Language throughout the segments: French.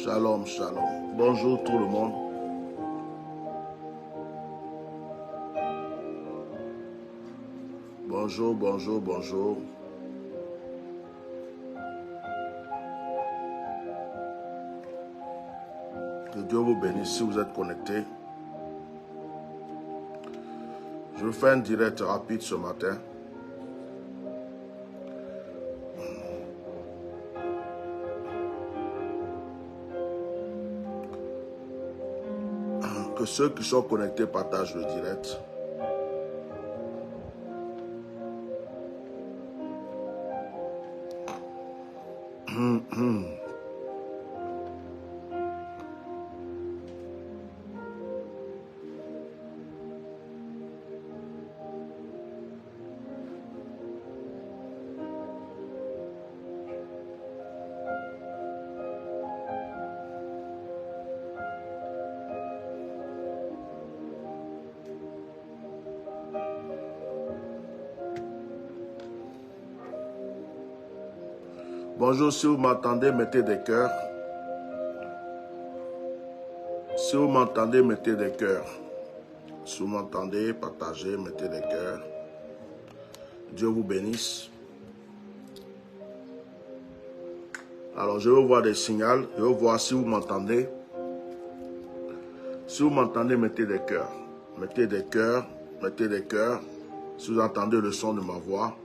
Shalom, shalom. Bonjour tout le monde. Bonjour, bonjour, bonjour. Que Dieu vous bénisse si vous êtes connectés. Je fais un direct rapide ce matin. Que ceux qui sont connectés partagent le direct. Bonjour, si vous m'entendez, mettez des cœurs. Si vous m'entendez, mettez des cœurs. Si vous m'entendez, partagez, mettez des cœurs. Dieu vous bénisse. Alors, je veux voir des signaux. Je veux voir si vous m'entendez. Si vous m'entendez, mettez des cœurs. Mettez des cœurs. Mettez des cœurs. Si vous entendez le son de ma voix.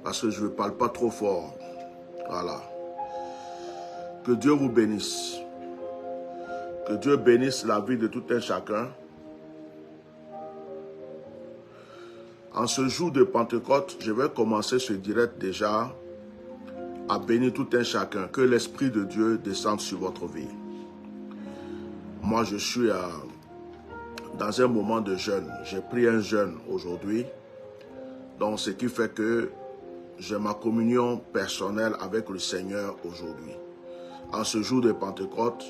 Parce que je ne parle pas trop fort. Voilà. Que Dieu vous bénisse. Que Dieu bénisse la vie de tout un chacun. En ce jour de Pentecôte, je vais commencer ce direct déjà à bénir tout un chacun. Que l'Esprit de Dieu descende sur votre vie. Moi, je suis dans un moment de jeûne. J'ai pris un jeûne aujourd'hui. Donc, ce qui fait que j'ai ma communion personnelle avec le Seigneur aujourd'hui. En ce jour de Pentecôte,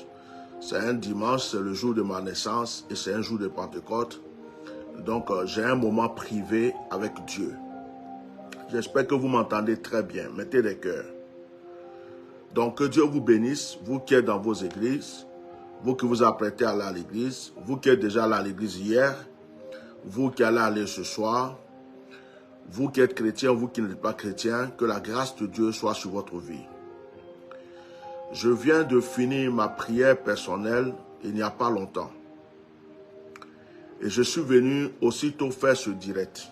c'est un dimanche, c'est le jour de ma naissance et c'est un jour de Pentecôte. Donc, j'ai un moment privé avec Dieu. J'espère que vous m'entendez très bien. Mettez des cœurs. Donc, que Dieu vous bénisse, vous qui êtes dans vos églises, vous qui vous apprêtez à aller à l'église, vous qui êtes déjà allé à l'église hier, vous qui allez aller ce soir, vous qui êtes chrétien, vous qui n'êtes pas chrétien, que la grâce de Dieu soit sur votre vie. Je viens de finir ma prière personnelle il n'y a pas longtemps. Et je suis venu aussitôt faire ce direct.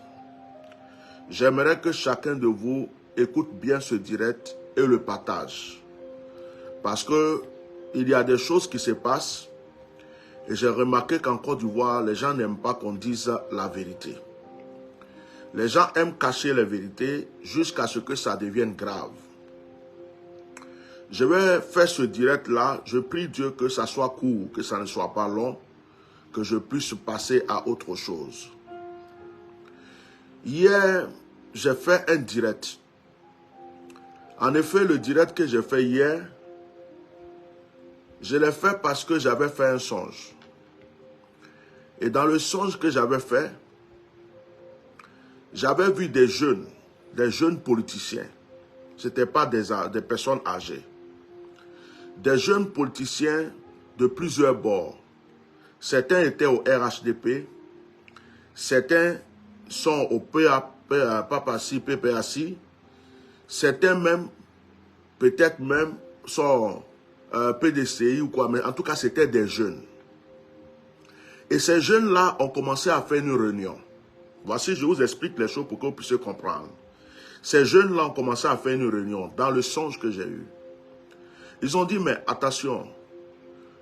J'aimerais que chacun de vous écoute bien ce direct et le partage. Parce que il y a des choses qui se passent et j'ai remarqué qu'en Côte d'Ivoire, les gens n'aiment pas qu'on dise la vérité. Les gens aiment cacher la vérité jusqu'à ce que ça devienne grave. Je vais faire ce direct-là. Je prie Dieu que ça soit court, que ça ne soit pas long, que je puisse passer à autre chose. Hier, j'ai fait un direct. En effet, le direct que j'ai fait hier, je l'ai fait parce que j'avais fait un songe. Et dans le songe que j'avais fait, j'avais vu des jeunes politiciens. Ce n'étaient pas des personnes âgées. Des jeunes politiciens de plusieurs bords. Certains étaient au RHDP, certains sont au PPACI, certains même, peut-être même, sont PDCI ou quoi, mais en tout cas, c'était des jeunes. Et ces jeunes-là ont commencé à faire une réunion. Voici, je vous explique les choses pour que vous puissiez comprendre. Ces jeunes-là ont commencé à faire une réunion dans le songe que j'ai eu. Ils ont dit, mais attention,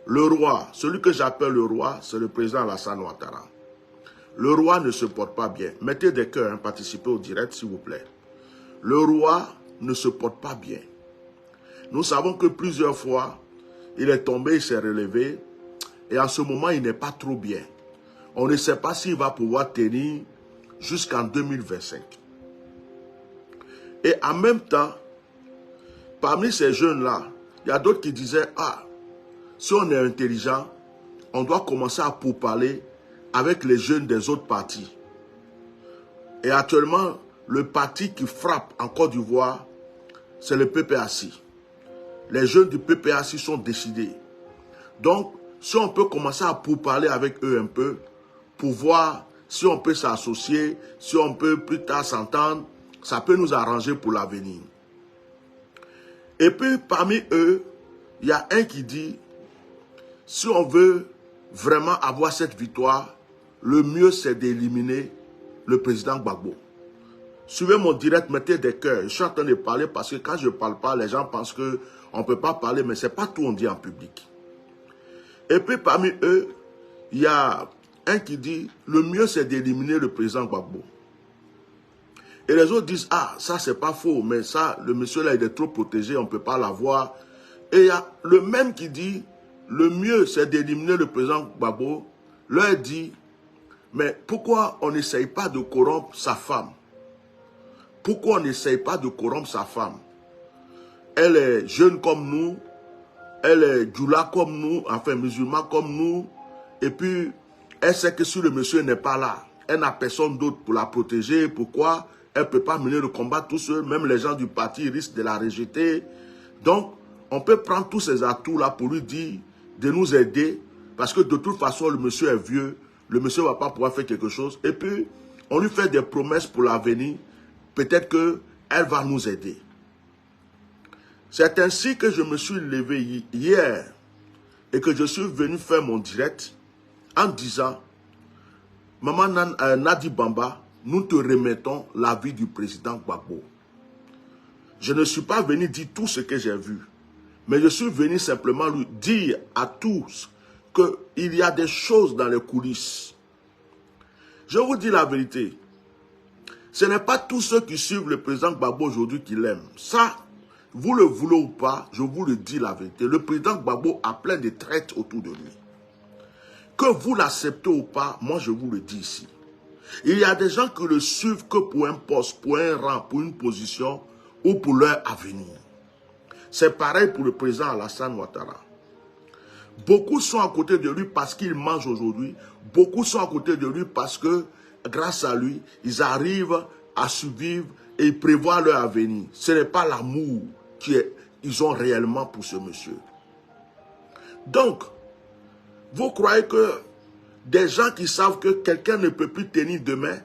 le roi, celui que j'appelle le roi, c'est le président Alassane Ouattara. Le roi ne se porte pas bien. Mettez des cœurs, hein, participez au direct, s'il vous plaît. Le roi ne se porte pas bien. Nous savons que plusieurs fois, il est tombé, il s'est relevé, et en ce moment, il n'est pas trop bien. On ne sait pas s'il va pouvoir tenir jusqu'en 2025. Et en même temps, parmi ces jeunes-là, il y a d'autres qui disaient, ah, si on est intelligent, on doit commencer à pourparler avec les jeunes des autres partis. Et actuellement, le parti qui frappe en Côte d'Ivoire, c'est le PPACI. Les jeunes du PPAC sont décidés. Donc, si on peut commencer à parler avec eux un peu, pour voir si on peut s'associer, si on peut plus tard s'entendre, ça peut nous arranger pour l'avenir. Et puis, parmi eux, il y a un qui dit, si on veut vraiment avoir cette victoire, le mieux c'est d'éliminer le président Gbagbo. Suivez mon direct, mettez des cœurs. Je suis en train de parler parce que quand je ne parle pas, les gens pensent qu'on ne peut pas parler, mais ce n'est pas tout on dit en public. Et puis parmi eux, il y a un qui dit, le mieux c'est d'éliminer le président Gbagbo. Et les autres disent, ah, ça c'est pas faux, mais ça, le monsieur là, il est trop protégé, on ne peut pas l'avoir. Et il y a le même qui dit, le mieux c'est d'éliminer le président Gbagbo. Leur dit, mais pourquoi on n'essaye pas de corrompre sa femme? Pourquoi on n'essaye pas de corrompre sa femme? Elle est jeune comme nous, elle est djoula comme nous, enfin musulman comme nous, et puis elle sait que si le monsieur n'est pas là, elle n'a personne d'autre pour la protéger. Pourquoi? Elle ne peut pas mener le combat tout seul, même les gens du parti risquent de la rejeter. Donc, on peut prendre tous ces atouts-là pour lui dire de nous aider, parce que de toute façon, le monsieur est vieux, le monsieur ne va pas pouvoir faire quelque chose. Et puis, on lui fait des promesses pour l'avenir, peut-être qu'elle va nous aider. C'est ainsi que je me suis levé hier et que je suis venu faire mon direct en disant, Maman Nadi Bamba, nous te remettons l'avis du président Gbagbo. Je ne suis pas venu dire tout ce que j'ai vu, mais je suis venu simplement lui dire à tous qu'il y a des choses dans les coulisses. Je vous dis la vérité, ce n'est pas tous ceux qui suivent le président Gbagbo aujourd'hui qui l'aiment. Ça, vous le voulez ou pas, je vous le dis la vérité. Le président Gbagbo a plein de traites autour de lui. Que vous l'acceptez ou pas, moi je vous le dis ici. Il y a des gens qui le suivent que pour un poste, pour un rang, pour une position ou pour leur avenir. C'est pareil pour le président Alassane Ouattara. Beaucoup sont à côté de lui parce qu'il mange aujourd'hui. Beaucoup sont à côté de lui parce que, grâce à lui, ils arrivent à survivre et prévoir leur avenir. Ce n'est pas l'amour qu'ils ont réellement pour ce monsieur. Donc, vous croyez que des gens qui savent que quelqu'un ne peut plus tenir demain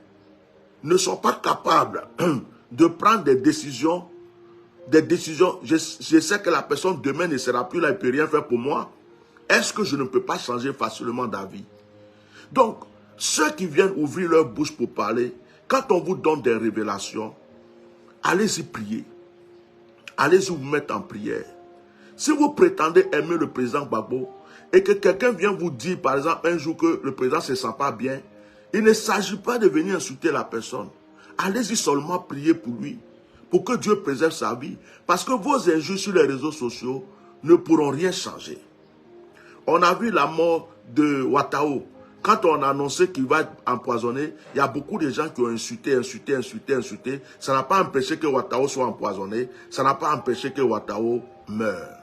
ne sont pas capables de prendre des décisions. Je sais que la personne demain ne sera plus là et ne peut rien faire pour moi. Est-ce que je ne peux pas changer facilement d'avis? Donc, ceux qui viennent ouvrir leur bouche pour parler, quand on vous donne des révélations, allez-y prier. Allez-y vous mettre en prière. Si vous prétendez aimer le président Gbagbo, et que quelqu'un vient vous dire, par exemple, un jour que le président ne se sent pas bien, il ne s'agit pas de venir insulter la personne. Allez-y seulement prier pour lui, pour que Dieu préserve sa vie. Parce que vos injures sur les réseaux sociaux ne pourront rien changer. On a vu la mort de Ouattao. Quand on a annoncé qu'il va être empoisonné, il y a beaucoup de gens qui ont insulté. Ça n'a pas empêché que Ouattao soit empoisonné. Ça n'a pas empêché que Ouattao meure.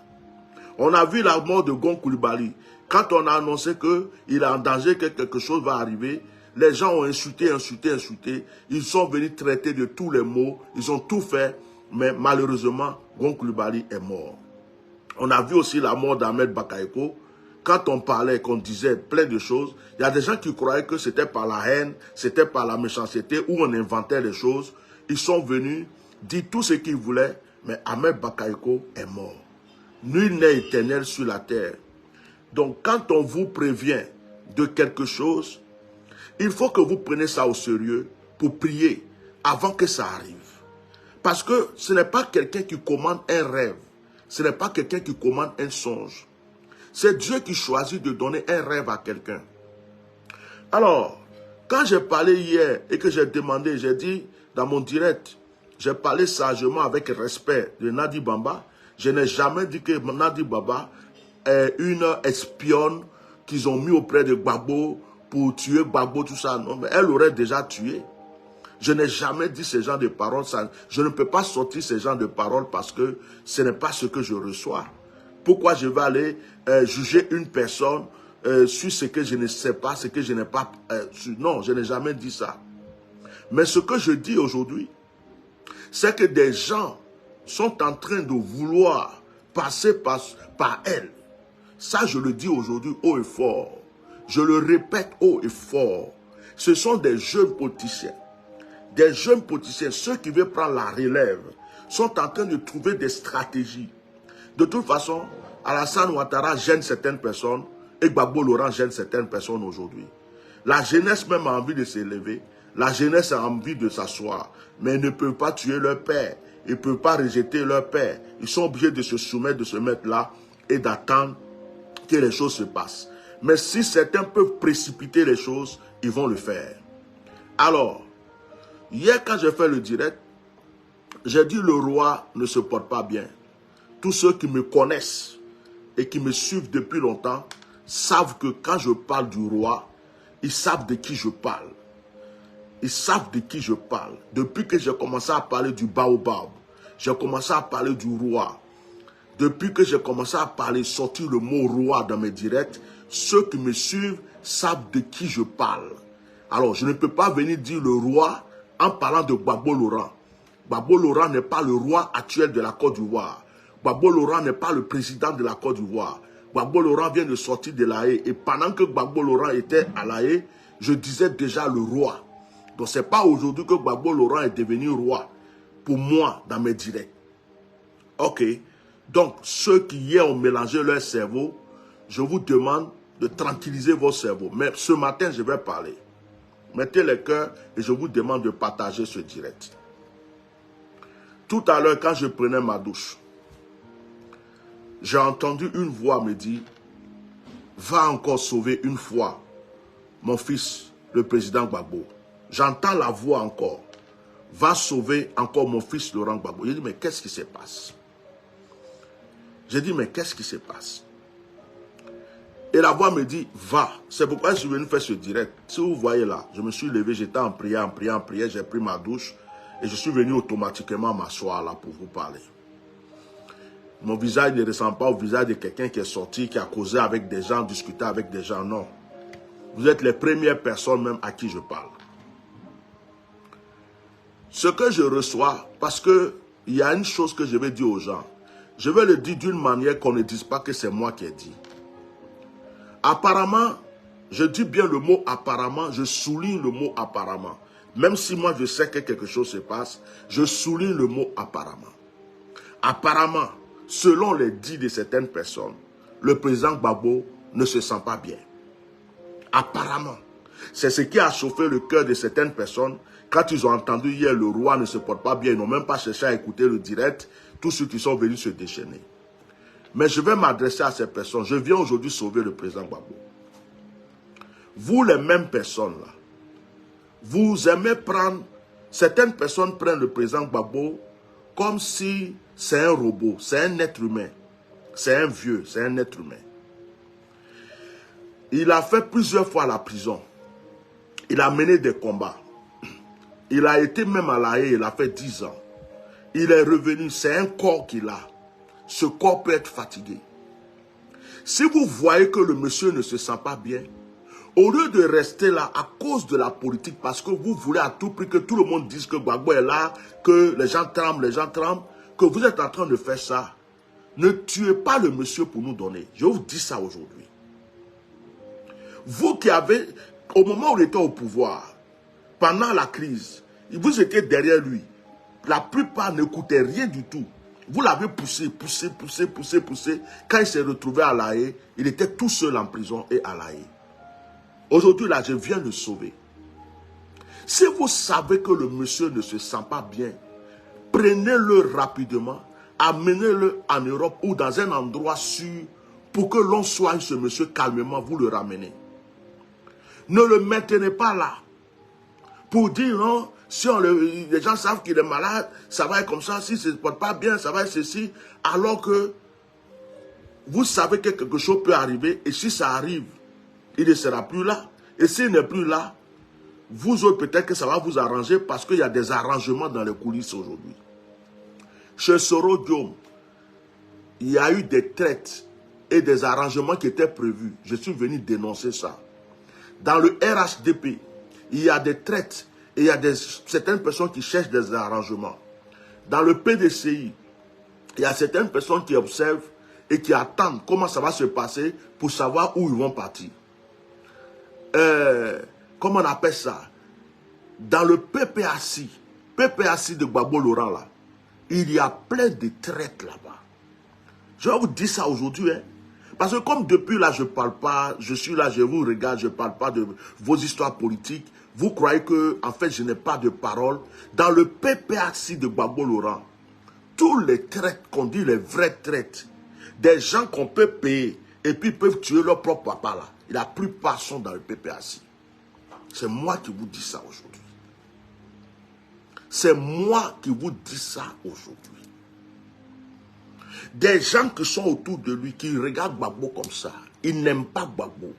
On a vu la mort de Gon Coulibaly. Quand on a annoncé qu'il est en danger, que quelque chose va arriver, les gens ont insulté. Ils sont venus traiter de tous les maux. Ils ont tout fait. Mais malheureusement, Gon Coulibaly est mort. On a vu aussi la mort d'Ahmed Bakayoko. Quand on parlait, qu'on disait plein de choses, il y a des gens qui croyaient que c'était par la haine, c'était par la méchanceté, où on inventait les choses. Ils sont venus dire tout ce qu'ils voulaient, mais Ahmed Bakayoko est mort. Nul n'est éternel sur la terre. Donc, quand on vous prévient de quelque chose, il faut que vous preniez ça au sérieux pour prier avant que ça arrive. Parce que ce n'est pas quelqu'un qui commande un rêve. Ce n'est pas quelqu'un qui commande un songe. C'est Dieu qui choisit de donner un rêve à quelqu'un. Alors, quand j'ai parlé hier et que j'ai demandé, j'ai dit dans mon direct, j'ai parlé sagement avec respect de Nadi Bamba. Je n'ai jamais dit que Nadi Bamba est une espionne qu'ils ont mis auprès de Gbagbo pour tuer Gbagbo, tout ça. Non, mais elle aurait déjà tué. Je n'ai jamais dit ce genre de paroles. Je ne peux pas sortir ce genre de paroles parce que ce n'est pas ce que je reçois. Pourquoi je vais aller juger une personne sur ce que je ne sais pas, ce que je n'ai pas... non, je n'ai jamais dit ça. Mais ce que je dis aujourd'hui, c'est que des gens sont en train de vouloir, passer par elle. Ça, je le dis aujourd'hui haut et fort. Je le répète haut et fort. Ce sont des jeunes politiciens. Des jeunes politiciens, ceux qui veulent prendre la relève, sont en train de trouver des stratégies. De toute façon, Alassane Ouattara gêne certaines personnes et Gbagbo Laurent gêne certaines personnes aujourd'hui. La jeunesse même a envie de s'élever. La jeunesse a envie de s'asseoir. Mais ils ne peuvent pas tuer leur père. Ils ne peuvent pas rejeter leur père. Ils sont obligés de se soumettre, de se mettre là et d'attendre que les choses se passent. Mais si certains peuvent précipiter les choses, ils vont le faire. Alors, hier quand j'ai fait le direct, j'ai dit le roi ne se porte pas bien. Tous ceux qui me connaissent et qui me suivent depuis longtemps savent que quand je parle du roi, ils savent de qui je parle. Ils savent de qui je parle. Depuis que j'ai commencé à parler du baobab, j'ai commencé à parler du roi. Depuis que j'ai commencé à parler, sortir le mot roi dans mes directs, ceux qui me suivent savent de qui je parle. Alors, je ne peux pas venir dire le roi en parlant de Gbagbo Laurent. Gbagbo Laurent n'est pas le roi actuel de la Côte d'Ivoire. Gbagbo Laurent n'est pas le président de la Côte d'Ivoire. Gbagbo Laurent vient de sortir de La Haye. Et pendant que Gbagbo Laurent était à La Haye, je disais déjà le roi. Donc, ce n'est pas aujourd'hui que Gbagbo Laurent est devenu roi. Pour moi, dans mes directs. Ok. Donc, ceux qui hier ont mélangé leur cerveau, je vous demande de tranquilliser vos cerveaux. Mais ce matin, je vais parler. Mettez les cœurs et je vous demande de partager ce direct. Tout à l'heure, quand je prenais ma douche, j'ai entendu une voix me dire, va encore sauver une fois mon fils, le président Gbagbo. J'entends la voix encore, va sauver encore mon fils Laurent Gbagbo. J'ai dit, mais qu'est-ce qui se passe? J'ai dit, mais qu'est-ce qui se passe? Et la voix me dit, va. C'est pourquoi je suis venu faire ce direct. Si vous voyez là, je me suis levé, j'étais en prière, j'ai pris ma douche et je suis venu automatiquement m'asseoir là pour vous parler. Mon visage ne ressemble pas au visage de quelqu'un qui est sorti, qui a causé avec des gens, discuté avec des gens, non. Vous êtes les premières personnes même à qui je parle. Ce que je reçois, parce que il y a une chose que je vais dire aux gens, je vais le dire d'une manière qu'on ne dise pas que c'est moi qui ai dit. Apparemment, je dis bien le mot apparemment, je souligne le mot apparemment. Même si moi je sais que quelque chose se passe, je souligne le mot apparemment. Apparemment, selon les dits de certaines personnes, le président Gbagbo ne se sent pas bien. Apparemment. C'est ce qui a chauffé le cœur de certaines personnes. Quand ils ont entendu hier le roi ne se porte pas bien, ils n'ont même pas cherché à écouter le direct. Tous ceux qui sont venus se déchaîner. Mais je vais m'adresser à ces personnes. Je viens aujourd'hui sauver le président Gbagbo. Vous, les mêmes personnes là, vous aimez prendre... Certaines personnes prennent le président Gbagbo comme si c'est un robot, c'est un être humain. C'est un vieux, c'est un être humain. Il a fait plusieurs fois la prison. Il a mené des combats. Il a été même à La Haye, il a fait 10 ans. Il est revenu, c'est un corps qu'il a. Ce corps peut être fatigué. Si vous voyez que le monsieur ne se sent pas bien, au lieu de rester là à cause de la politique, parce que vous voulez à tout prix que tout le monde dise que Gbagbo est là, que les gens tremblent, que vous êtes en train de faire ça, ne tuez pas le monsieur pour nous donner. Je vous dis ça aujourd'hui. Vous qui avez, au moment où il était au pouvoir, pendant la crise, vous étiez derrière lui. La plupart n'écoutaient rien du tout. Vous l'avez poussé. Quand il s'est retrouvé à La Haye, il était tout seul en prison et à La Haye. Aujourd'hui, là, je viens le sauver. Si vous savez que le monsieur ne se sent pas bien, prenez-le rapidement, amenez-le en Europe ou dans un endroit sûr pour que l'on soigne ce monsieur calmement, vous le ramenez. Ne le maintenez pas là pour dire non. Si les gens savent qu'il est malade, ça va être comme ça. Si ça ne se porte pas bien, ça va être ceci. Alors que vous savez que quelque chose peut arriver. Et si ça arrive, il ne sera plus là. Et s'il n'est plus là, vous autres, peut-être que ça va vous arranger parce qu'il y a des arrangements dans les coulisses aujourd'hui. Chez Soro Diom, il y a eu des traites et des arrangements qui étaient prévus. Je suis venu dénoncer ça. Dans le RHDP, il y a des traites. Et il y a certaines personnes qui cherchent des arrangements. Dans le PDCI, Il y a certaines personnes qui observent et qui attendent comment ça va se passer pour savoir où ils vont partir. Comment on appelle ça? Dans le PPAC de Gbagbo Laurent là, il y a plein de traites là-bas. Je vais vous dire ça aujourd'hui, hein. Parce que comme depuis là, je ne parle pas, je suis là, je vous regarde, je ne parle pas de vos histoires politiques, vous croyez que, en fait, je n'ai pas de parole. Dans le PPAC de Gbagbo Laurent, tous les traites qu'on dit, les vraies traites, des gens qu'on peut payer et puis peuvent tuer leur propre papa là, la plupart sont dans le PPAC. C'est moi qui vous dis ça aujourd'hui. C'est moi qui vous dis ça aujourd'hui. Des gens qui sont autour de lui, qui regardent Gbagbo comme ça, ils n'aiment pas Gbagbo.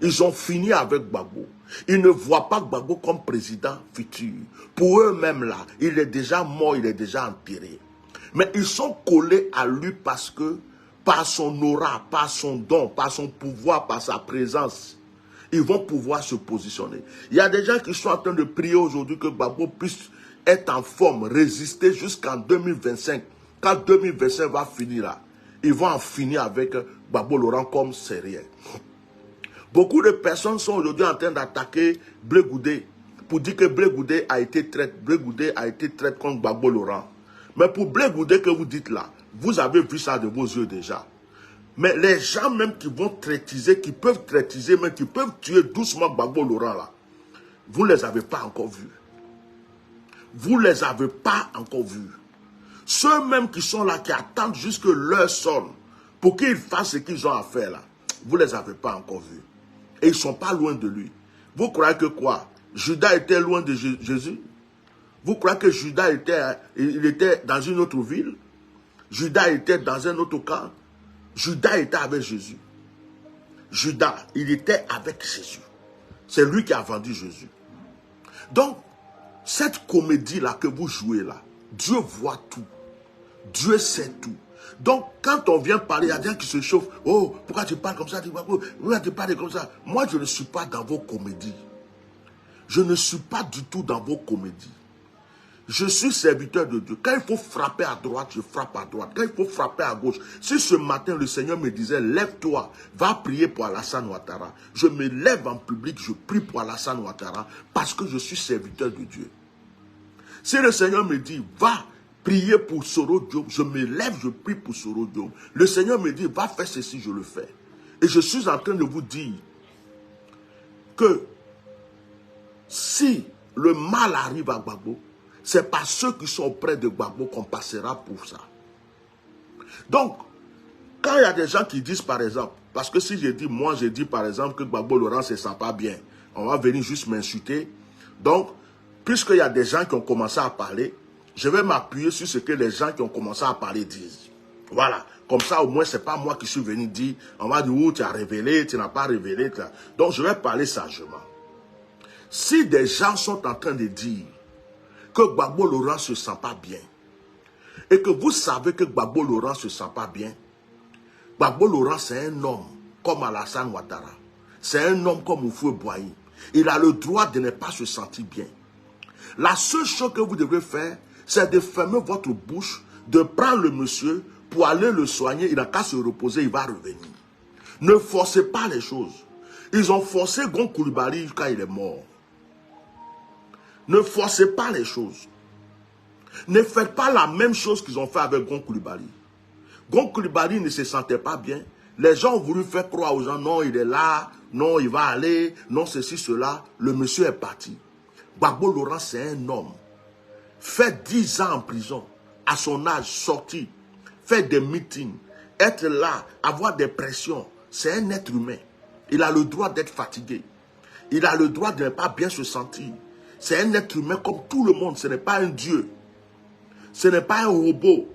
Ils ont fini avec Gbagbo. Ils ne voient pas Gbagbo comme président futur. Pour eux-mêmes là, il est déjà mort, il est déjà enterré. Mais ils sont collés à lui parce que, par son aura, par son don, par son pouvoir, par sa présence, ils vont pouvoir se positionner. Il y a des gens qui sont en train de prier aujourd'hui que Gbagbo puisse être en forme, résister jusqu'en 2025. Quand 2025 va finir là, ils vont en finir avec Gbagbo Laurent comme c'est rien. Beaucoup de personnes sont aujourd'hui en train d'attaquer Blé Goudé pour dire que Blé Goudé a été traité contre Gbagbo Laurent. Mais pour Blé Goudé que vous dites là, vous avez vu ça de vos yeux déjà. Mais les gens même qui vont traitiser, qui peuvent traitiser, mais qui peuvent tuer doucement Gbagbo Laurent là, vous ne les avez pas encore vus. Vous ne les avez pas encore vus. Ceux-mêmes qui sont là, qui attendent jusque l'heure sonne pour qu'ils fassent ce qu'ils ont à faire là, vous ne les avez pas encore vus. Et ils ne sont pas loin de lui. Vous croyez que quoi? Judas était loin de Jésus? Vous croyez que Judas était dans une autre ville? Judas était dans un autre camp? Judas était avec Jésus. Judas, il était avec Jésus. C'est lui qui a vendu Jésus. Donc, cette comédie-là que vous jouez là, Dieu voit tout. Dieu sait tout. Donc, quand on vient parler, il y a des gens qui se chauffent. Oh, pourquoi tu parles comme ça? Pourquoi tu parles comme ça? Moi, je ne suis pas dans vos comédies. Je ne suis pas du tout dans vos comédies. Je suis serviteur de Dieu. Quand il faut frapper à droite, je frappe à droite. Quand il faut frapper à gauche. Si ce matin, le Seigneur me disait, lève-toi, va prier pour Alassane Ouattara. Je me lève en public, je prie pour Alassane Ouattara parce que je suis serviteur de Dieu. Si le Seigneur me dit, va prier pour Soro Diop, je me lève, je prie pour Soro Diop. Le Seigneur me dit, va faire ceci, je le fais. Et je suis en train de vous dire que si le mal arrive à Gbagbo, c'est par ceux qui sont auprès de Gbagbo qu'on passera pour ça. Donc, quand il y a des gens qui disent par exemple, parce que si je dis, moi je dis par exemple que Gbagbo Laurent ne se sent pas bien, on va venir juste m'insulter. Donc, puisqu'il y a des gens qui ont commencé à parler, je vais m'appuyer sur ce que les gens qui ont commencé à parler disent. Voilà. Comme ça, au moins, ce n'est pas moi qui suis venu dire, on va dire, oh, tu as révélé, tu n'as pas révélé. Donc, je vais parler sagement. Si des gens sont en train de dire que Gbagbo Laurent ne se sent pas bien, et que vous savez que Gbagbo Laurent ne se sent pas bien, Gbagbo Laurent, c'est un homme comme Alassane Ouattara. C'est un homme comme Oufoué Boigny. Il a le droit de ne pas se sentir bien. La seule chose que vous devez faire, c'est de fermer votre bouche, de prendre le monsieur pour aller le soigner. Il n'a qu'à se reposer, il va revenir. Ne forcez pas les choses. Ils ont forcé Gon Coulibaly quand il est mort. Ne forcez pas les choses. Ne faites pas la même chose qu'ils ont fait avec Gon Coulibaly. Gon Coulibaly ne se sentait pas bien. Les gens ont voulu faire croire aux gens, non, il est là, non, il va aller, non, ceci, cela. Le monsieur est parti. Gbagbo Laurent, c'est un homme. Fait 10 ans en prison, à son âge, sorti, faire des meetings, être là, avoir des pressions. C'est un être humain. Il a le droit d'être fatigué. Il a le droit de ne pas bien se sentir. C'est un être humain comme tout le monde. Ce n'est pas un dieu. Ce n'est pas un robot.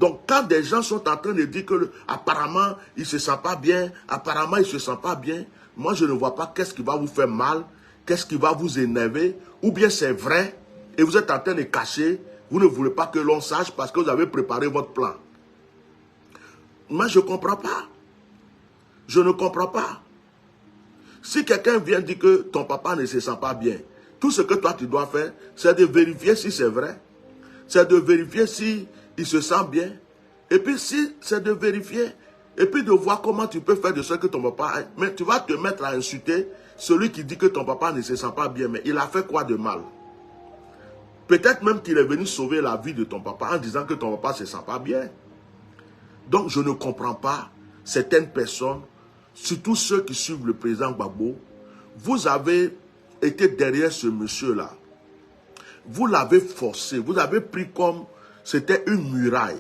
Donc, quand des gens sont en train de dire que apparemment il ne se sent pas bien, apparemment il ne se sent pas bien, moi je ne vois pas qu'est-ce qui va vous faire mal, qu'est-ce qui va vous énerver, ou bien c'est vrai, et vous êtes en train de cacher, vous ne voulez pas que l'on sache parce que vous avez préparé votre plan. Moi je ne comprends pas. Je ne comprends pas. Si quelqu'un vient dire que ton papa ne se sent pas bien, tout ce que toi tu dois faire, c'est de vérifier si c'est vrai. C'est de vérifier si il se sent bien. Et puis si c'est de vérifier, et puis de voir comment tu peux faire de ce que ton papa... Mais tu vas te mettre à insulter celui qui dit que ton papa ne se sent pas bien. Mais il a fait quoi de mal? Peut-être même qu'il est venu sauver la vie de ton papa en disant que ton papa ne se sent pas bien. Donc je ne comprends pas certaines personnes, surtout ceux qui suivent le président Gbagbo. Vous avez été derrière ce monsieur-là. Vous l'avez forcé, vous avez pris comme c'était une muraille.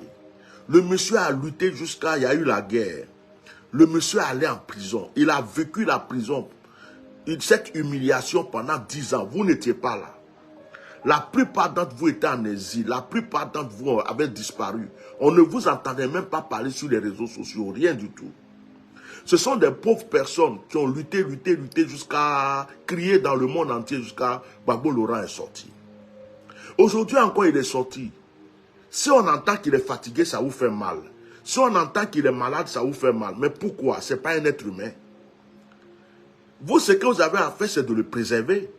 Le monsieur a lutté jusqu'à, il y a eu la guerre. Le monsieur est allé en prison. Il a vécu la prison. Cette humiliation pendant 10 ans. Vous n'étiez pas là. La plupart d'entre vous étaient en exil. La plupart d'entre vous avaient disparu. On ne vous entendait même pas parler sur les réseaux sociaux. Rien du tout. Ce sont des pauvres personnes qui ont lutté jusqu'à crier dans le monde entier jusqu'à Gbagbo Laurent est sorti. Aujourd'hui encore, il est sorti. Si on entend qu'il est fatigué, ça vous fait mal. Si on entend qu'il est malade, ça vous fait mal. Mais pourquoi? Ce n'est pas un être humain. Vous, ce que vous avez à faire, c'est de le préserver.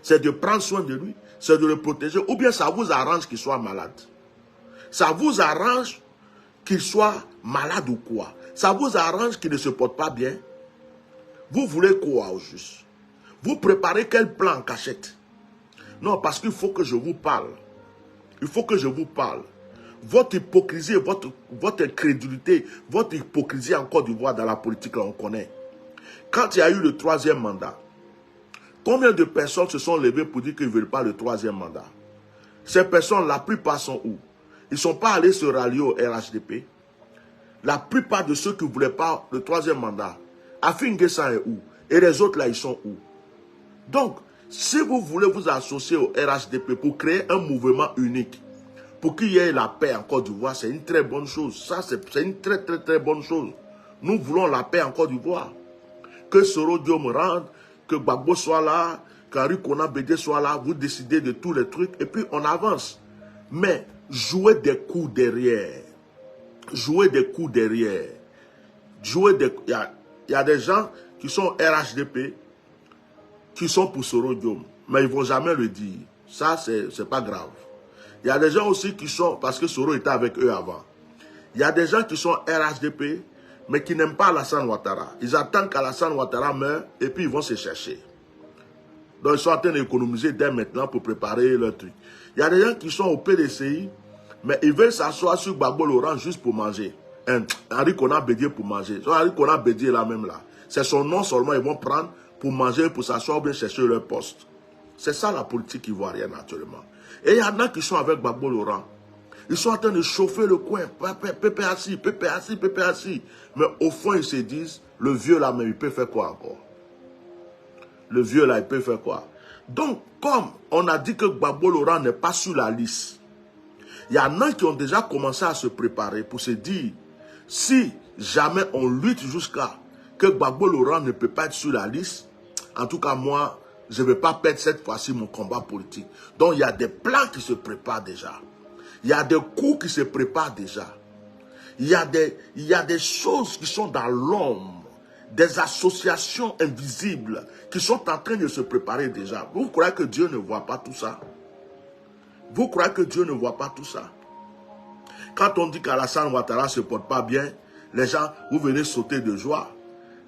C'est de prendre soin de lui. C'est de le protéger. Ou bien ça vous arrange qu'il soit malade. Ça vous arrange qu'il soit malade ou quoi? Ça vous arrange qu'il ne se porte pas bien? Vous voulez quoi au juste? Vous préparez quel plan en cachette? Non, parce qu'il faut que je vous parle. Il faut que je vous parle. Votre hypocrisie, votre incrédulité, votre hypocrisie en Côte d'Ivoire dans la politique, là, on connaît. Quand il y a eu le 3e mandat, combien de personnes se sont levées pour dire qu'ils ne veulent pas le 3e mandat? Ces personnes, la plupart sont où? Ils ne sont pas allés se rallier au RHDP. La plupart de ceux qui ne voulaient pas le 3e mandat, Afin Guessan est où? Et les autres là, ils sont où? Donc, si vous voulez vous associer au RHDP pour créer un mouvement unique, pour qu'il y ait la paix en Côte d'Ivoire, c'est une très bonne chose. Ça, c'est une très bonne chose. Nous voulons la paix en Côte d'Ivoire. Que Soro Diom rende, que Gbagbo soit là, qu'Henri Konan Bédié soit là, vous décidez de tous les trucs et puis on avance. Mais jouez des coups derrière. Jouez des coups derrière. Jouez des... Il y a des gens qui sont RHDP, qui sont pour Soro Diom, mais ils ne vont jamais le dire. Ça, c'est pas grave. Il y a des gens aussi qui sont, parce que Soro était avec eux avant. Il y a des gens qui sont RHDP, mais qui n'aiment pas Alassane Ouattara. Ils attendent qu'Alassane Ouattara meure et puis ils vont se chercher. Donc ils sont en train d'économiser dès maintenant pour préparer leur truc. Il y a des gens qui sont au PDCI, mais ils veulent s'asseoir sur Gbagbo Laurent juste pour manger. Henri Konan Bédié pour manger. Henri Konan Bédié est là même là. C'est son nom seulement ils vont prendre pour manger, pour s'asseoir ou bien chercher leur poste. C'est ça la politique ivoirienne actuellement. Et il y en a qui sont avec Gbagbo Laurent. Ils sont en train de chauffer le coin. Pépé assis. Mais au fond, ils se disent, le vieux là, mais il peut faire quoi encore? Le vieux là, il peut faire quoi? Donc, comme on a dit que Gbagbo Laurent n'est pas sur la liste, il y en a qui ont déjà commencé à se préparer pour se dire, si jamais on lutte jusqu'à que Gbagbo Laurent ne peut pas être sur la liste, en tout cas moi, je ne vais pas perdre cette fois-ci mon combat politique. Donc il y a des plans qui se préparent déjà. Il y a des coups qui se préparent déjà. Il y a des choses qui sont dans l'ombre. Des associations invisibles qui sont en train de se préparer déjà. Vous croyez que Dieu ne voit pas tout ça? Vous croyez que Dieu ne voit pas tout ça? Quand on dit qu'Alassane Ouattara ne se porte pas bien, les gens, vous venez sauter de joie.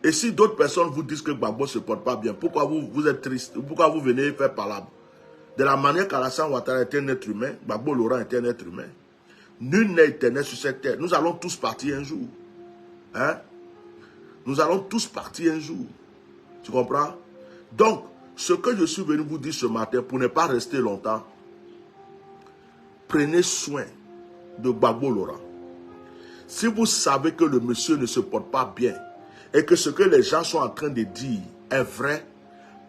Et si d'autres personnes vous disent que Gbagbo ne se porte pas bien, pourquoi vous êtes triste? Pourquoi vous venez faire palabre? De la manière qu'Alassane Ouattara est un être humain, Gbagbo Laurent est un être humain. Nul n'est éternel sur cette terre. Nous allons tous partir un jour. Hein? Nous allons tous partir un jour. Tu comprends? Donc, ce que je suis venu vous dire ce matin, pour ne pas rester longtemps, prenez soin de Gbagbo Laurent. Si vous savez que le monsieur ne se porte pas bien, et que ce que les gens sont en train de dire est vrai,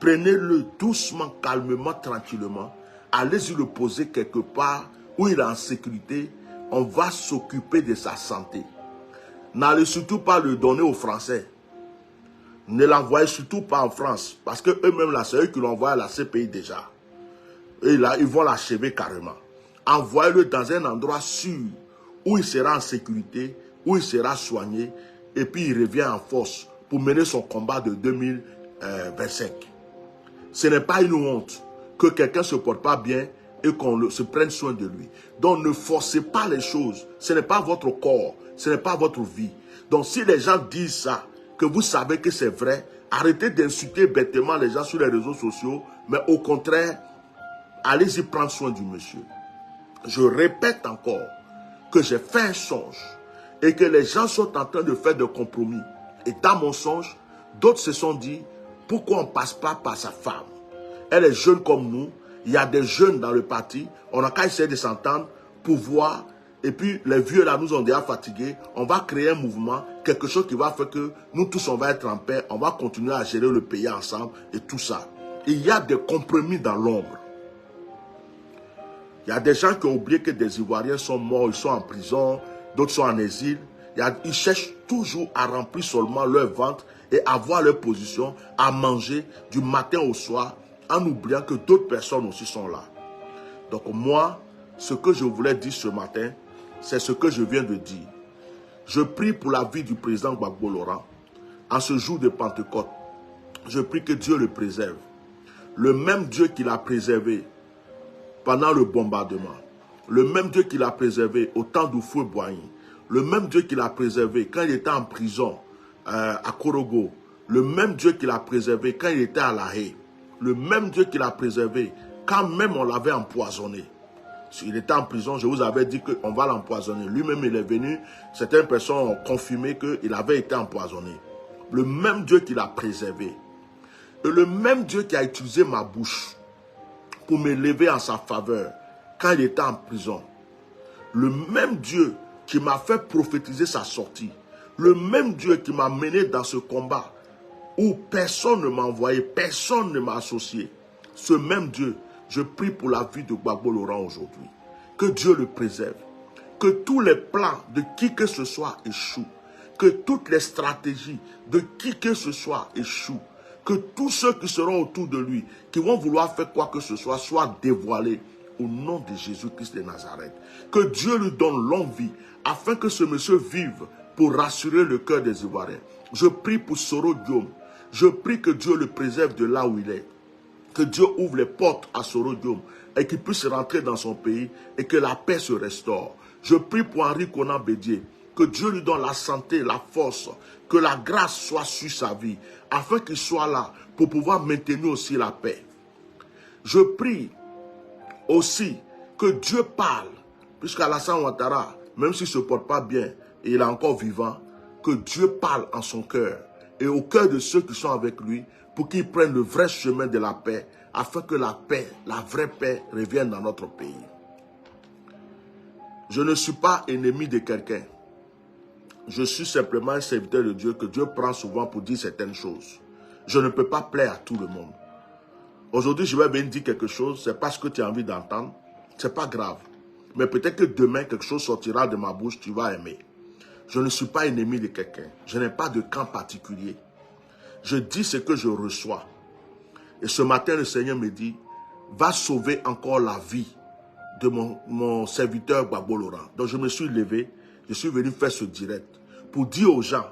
prenez-le doucement, calmement, tranquillement. Allez-y le poser quelque part où il est en sécurité. On va s'occuper de sa santé. N'allez surtout pas le donner aux Français. Ne l'envoyez surtout pas en France. Parce que eux-mêmes, là, c'est eux qui l'envoient à la CPI déjà. Et là, ils vont l'achever carrément. Envoyez-le dans un endroit sûr où il sera en sécurité, où il sera soigné. Et puis il revient en force pour mener son combat de 2025. Ce n'est pas une honte que quelqu'un ne se porte pas bien et qu'on se prenne soin de lui. Donc ne forcez pas les choses. Ce n'est pas votre corps, ce n'est pas votre vie. Donc si les gens disent ça, que vous savez que c'est vrai, arrêtez d'insulter bêtement les gens sur les réseaux sociaux, mais au contraire, allez-y prendre soin du monsieur. Je répète encore que j'ai fait un songe et que les gens sont en train de faire des compromis. Et dans mon songe, d'autres se sont dit, pourquoi on ne passe pas par sa femme? Elle est jeune comme nous, il y a des jeunes dans le parti, on n'a qu'à essayer de s'entendre pour voir. Et puis les vieux là nous ont déjà fatigués, on va créer un mouvement, quelque chose qui va faire que nous tous on va être en paix, on va continuer à gérer le pays ensemble et tout ça. Il y a des compromis dans l'ombre. Il y a des gens qui ont oublié que des Ivoiriens sont morts, ils sont en prison, d'autres sont en exil. Ils cherchent toujours à remplir seulement leur ventre et avoir leur position, à manger du matin au soir, en oubliant que d'autres personnes aussi sont là. Donc moi, ce que je voulais dire ce matin, c'est ce que je viens de dire. Je prie pour la vie du président Gbagbo Laurent. En ce jour de Pentecôte, je prie que Dieu le préserve. Le même Dieu qui l'a préservé pendant le bombardement, le même Dieu qui l'a préservé au temps du feu Boigny, le même Dieu qui l'a préservé quand il était en prison à Korogo, le même Dieu qui l'a préservé quand il était à La Haye, le même Dieu qui l'a préservé quand même on l'avait empoisonné. Il était en prison, je vous avais dit qu'on va l'empoisonner. Lui-même, il est venu, certaines personnes ont confirmé qu'il avait été empoisonné. Le même Dieu qui l'a préservé. Et le même Dieu qui a utilisé ma bouche pour me lever en sa faveur quand il était en prison. Le même Dieu qui m'a fait prophétiser sa sortie. Le même Dieu qui m'a mené dans ce combat où personne ne m'a envoyé, personne ne m'a associé. Ce même Dieu, je prie pour la vie de Gbagbo Laurent aujourd'hui. Que Dieu le préserve. Que tous les plans de qui que ce soit échouent. Que toutes les stratégies de qui que ce soit échouent. Que tous ceux qui seront autour de lui, qui vont vouloir faire quoi que ce soit, soient dévoilés au nom de Jésus-Christ de Nazareth. Que Dieu lui donne longue vie afin que ce monsieur vive pour rassurer le cœur des Ivoiriens. Je prie pour Soro Diom. Je prie que Dieu le préserve de là où il est. Que Dieu ouvre les portes à Soro Diom et qu'il puisse rentrer dans son pays et que la paix se restaure. Je prie pour Henri Konan Bédié. Que Dieu lui donne la santé, la force, que la grâce soit sur sa vie, afin qu'il soit là pour pouvoir maintenir aussi la paix. Je prie aussi que Dieu parle, puisqu'Alassane Ouattara, même s'il ne se porte pas bien et il est encore vivant, que Dieu parle en son cœur et au cœur de ceux qui sont avec lui pour qu'ils prennent le vrai chemin de la paix, afin que la paix, la vraie paix, revienne dans notre pays. Je ne suis pas ennemi de quelqu'un. Je suis simplement un serviteur de Dieu que Dieu prend souvent pour dire certaines choses. Je ne peux pas plaire à tout le monde. Aujourd'hui, je vais venir dire quelque chose, c'est pas ce que tu as envie d'entendre, c'est pas grave. Mais peut-être que demain, quelque chose sortira de ma bouche, tu vas aimer. Je ne suis pas ennemi de quelqu'un. Je n'ai pas de camp particulier. Je dis ce que je reçois. Et ce matin, le Seigneur me dit, va sauver encore la vie de mon serviteur Gbagbo Laurent. Donc je me suis levé, je suis venu faire ce direct pour dire aux gens,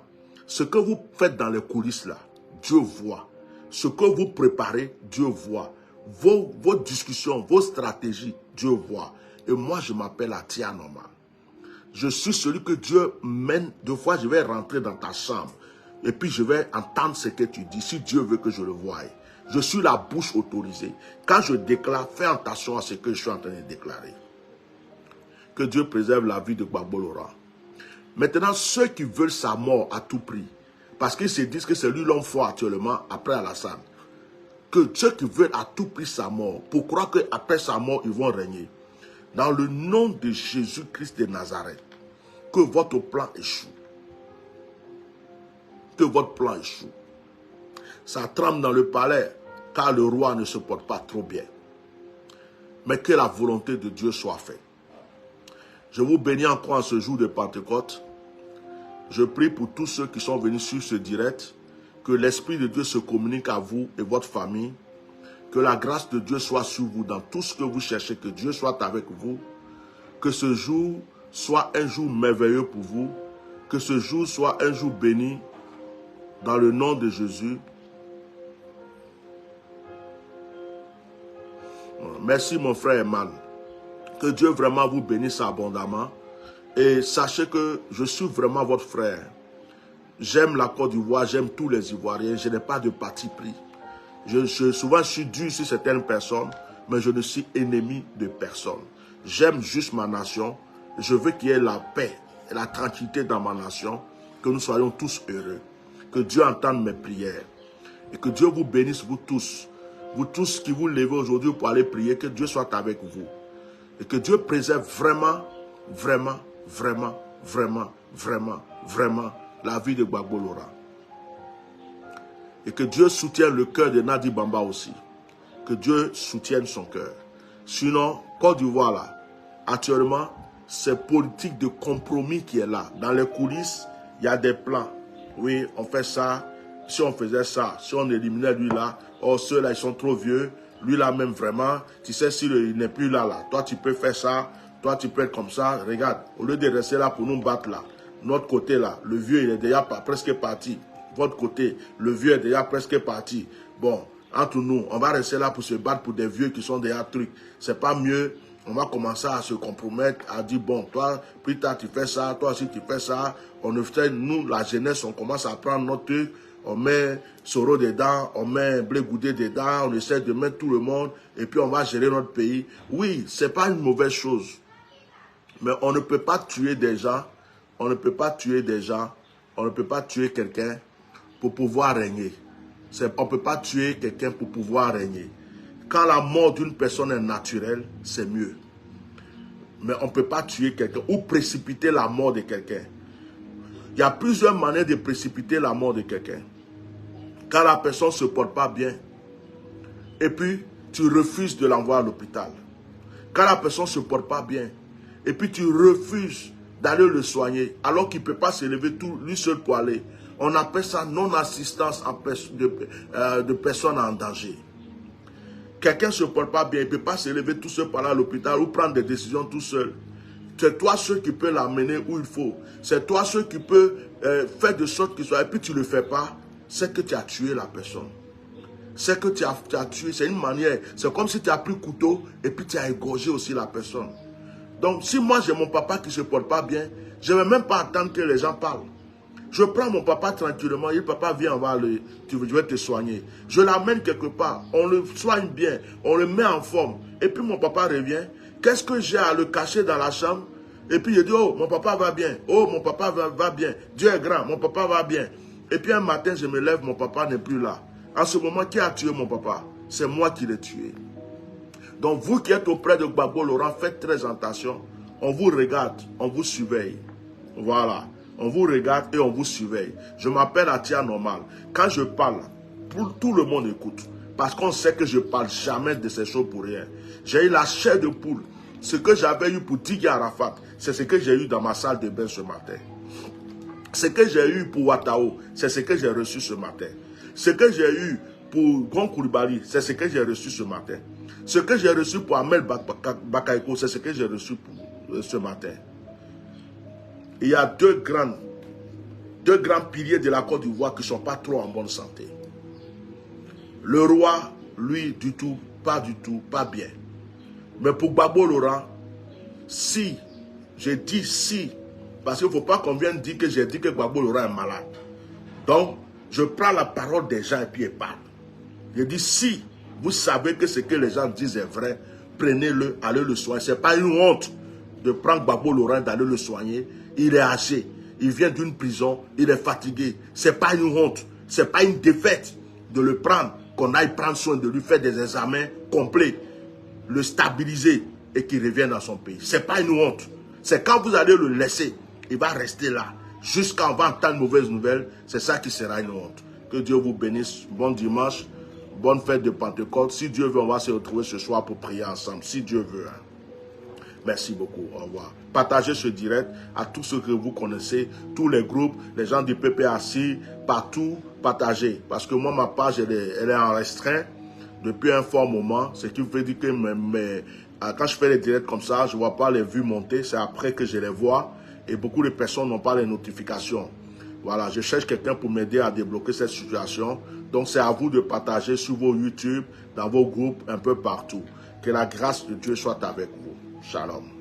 ce que vous faites dans les coulisses là, Dieu voit. Ce que vous préparez, Dieu voit. Vos discussions, vos stratégies, Dieu voit. Et moi, je m'appelle Atia Normal. Je suis celui que Dieu mène. Deux fois, je vais rentrer dans ta chambre. Et puis, je vais entendre ce que tu dis, si Dieu veut que je le voie. Je suis la bouche autorisée. Quand je déclare, fais attention à ce que je suis en train de déclarer. Que Dieu préserve la vie de Gbagbo Laurent. Maintenant, ceux qui veulent sa mort à tout prix, parce qu'ils se disent que c'est lui l'homme fort actuellement, après Alassane, que ceux qui veulent à tout prix sa mort, pour croire qu'après sa mort, ils vont régner. Dans le nom de Jésus-Christ de Nazareth, que votre plan échoue. Que votre plan échoue. Ça tremble dans le palais, car le roi ne se porte pas trop bien. Mais que la volonté de Dieu soit faite. Je vous bénis encore en ce jour de Pentecôte. Je prie pour tous ceux qui sont venus sur ce direct, que l'Esprit de Dieu se communique à vous et votre famille, que la grâce de Dieu soit sur vous dans tout ce que vous cherchez, que Dieu soit avec vous, que ce jour soit un jour merveilleux pour vous, que ce jour soit un jour béni, dans le nom de Jésus. Merci mon frère Eman. Que Dieu vraiment vous bénisse abondamment. Et sachez que je suis vraiment votre frère. J'aime la Côte d'Ivoire, j'aime tous les Ivoiriens. Je n'ai pas de parti pris. Souvent, je suis dur sur certaines personnes, mais je ne suis ennemi de personne. J'aime juste ma nation. Je veux qu'il y ait la paix et la tranquillité dans ma nation, que nous soyons tous heureux. Que Dieu entende mes prières. Et que Dieu vous bénisse, vous tous. Vous tous qui vous levez aujourd'hui pour aller prier, que Dieu soit avec vous. Et que Dieu préserve vraiment, vraiment, vraiment, vraiment, vraiment, vraiment la vie de Gbagbo Laurent. Et que Dieu soutienne le cœur de Nadi Bamba aussi. Que Dieu soutienne son cœur. Sinon, Côte d'Ivoire là, actuellement, c'est politique de compromis qui est là. Dans les coulisses, il y a des plans. Oui, on fait ça. Si on faisait ça, si on éliminait lui là, oh ceux-là ils sont trop vieux. Lui là même vraiment, tu sais s'il n'est plus là, toi tu peux faire ça, toi tu peux être comme ça. Regarde, au lieu de rester là pour nous battre là, notre côté là, le vieux il est déjà presque parti. Votre côté, le vieux est déjà presque parti. Bon, entre nous, on va rester là pour se battre pour des vieux qui sont déjà trucs. C'est pas mieux. On va commencer à se compromettre, à dire, bon, toi, plus tard, tu fais ça, toi aussi, tu fais ça. On fait, nous, la jeunesse, on commence à prendre notre truc, on met Soro dedans, on met Blé Goudé dedans, on essaie de mettre tout le monde, et puis on va gérer notre pays. Oui, c'est pas une mauvaise chose. Mais on ne peut pas tuer des gens, on ne peut pas tuer des gens, on ne peut pas tuer quelqu'un pour pouvoir régner. On ne peut pas tuer quelqu'un pour pouvoir régner. Quand la mort d'une personne est naturelle, c'est mieux. Mais on ne peut pas tuer quelqu'un ou précipiter la mort de quelqu'un. Il y a plusieurs manières de précipiter la mort de quelqu'un. Quand la personne ne se porte pas bien, et puis tu refuses de l'envoyer à l'hôpital. Quand la personne ne se porte pas bien, et puis tu refuses d'aller le soigner, alors qu'il ne peut pas se lever lui seul pour aller. On appelle ça non-assistance de personnes en danger. Quelqu'un ne se porte pas bien, il ne peut pas se lever tout seul pour aller à l'hôpital ou prendre des décisions tout seul. C'est toi seul qui peux l'amener où il faut. C'est toi seul qui peut faire de sorte qu'il soit. Et puis tu ne le fais pas, c'est que tu as tué la personne. C'est que tu as tué, c'est une manière. C'est comme si tu as pris le couteau et puis tu as égorgé aussi la personne. Donc si moi j'ai mon papa qui ne se porte pas bien, je ne vais même pas attendre que les gens parlent. Je prends mon papa tranquillement, et le papa vient, je vais te soigner. Je l'amène quelque part, on le soigne bien, on le met en forme. Et puis mon papa revient, qu'est-ce que j'ai à le cacher dans la chambre? Et puis il dit, oh, mon papa va bien, oh, mon papa va bien, Dieu est grand, mon papa va bien. Et puis un matin, je me lève, mon papa n'est plus là. En ce moment, qui a tué mon papa? C'est moi qui l'ai tué. Donc vous qui êtes auprès de Gbagbo Laurent, faites très attention. On vous regarde, on vous surveille. Voilà. On vous regarde et on vous surveille. Je m'appelle Atia Normal. Quand je parle, tout le monde écoute. Parce qu'on sait que je ne parle jamais de ces choses pour rien. J'ai eu la chair de poule. Ce que j'avais eu pour Didier Arafat, c'est ce que j'ai eu dans ma salle de bain ce matin. Ce que j'ai eu pour Ouattao, c'est ce que j'ai reçu ce matin. Ce que j'ai eu pour Grand Koulibaly, c'est ce que j'ai reçu ce matin. Ce que j'ai reçu pour Ahmed Bakaïko, c'est ce que j'ai reçu pour ce matin. Il y a deux grands piliers de la Côte d'Ivoire qui ne sont pas trop en bonne santé. Le roi, lui, du tout, pas bien. Mais pour Gbagbo Laurent, si, j'ai dit si, parce qu'il ne faut pas qu'on vienne dire que j'ai dit que Gbagbo Laurent est malade. Donc, je prends la parole des gens et puis je parle. Je dis si vous savez que ce que les gens disent est vrai, prenez-le, allez le soigner. Ce n'est pas une honte de prendre Gbagbo Laurent, d'aller le soigner. Il est âgé, il vient d'une prison, il est fatigué. Ce n'est pas une honte, ce n'est pas une défaite de le prendre, qu'on aille prendre soin de lui, faire des examens complets, le stabiliser et qu'il revienne dans son pays. Ce n'est pas une honte. C'est quand vous allez le laisser, il va rester là. Jusqu'à on va entendre de mauvaises nouvelles, c'est ça qui sera une honte. Que Dieu vous bénisse. Bon dimanche, bonne fête de Pentecôte. Si Dieu veut, on va se retrouver ce soir pour prier ensemble. Si Dieu veut. Merci beaucoup. Au revoir. Partagez ce direct à tous ceux que vous connaissez, tous les groupes, les gens du PPAC, partout, partagez. Parce que moi, ma page, elle est en restreint depuis un fort moment. Ce qui veut dire que quand je fais les directs comme ça, je ne vois pas les vues monter. C'est après que je les vois. Et beaucoup de personnes n'ont pas les notifications. Voilà, je cherche quelqu'un pour m'aider à débloquer cette situation. Donc, c'est à vous de partager sur vos YouTube, dans vos groupes, un peu partout. Que la grâce de Dieu soit avec vous. Shalom.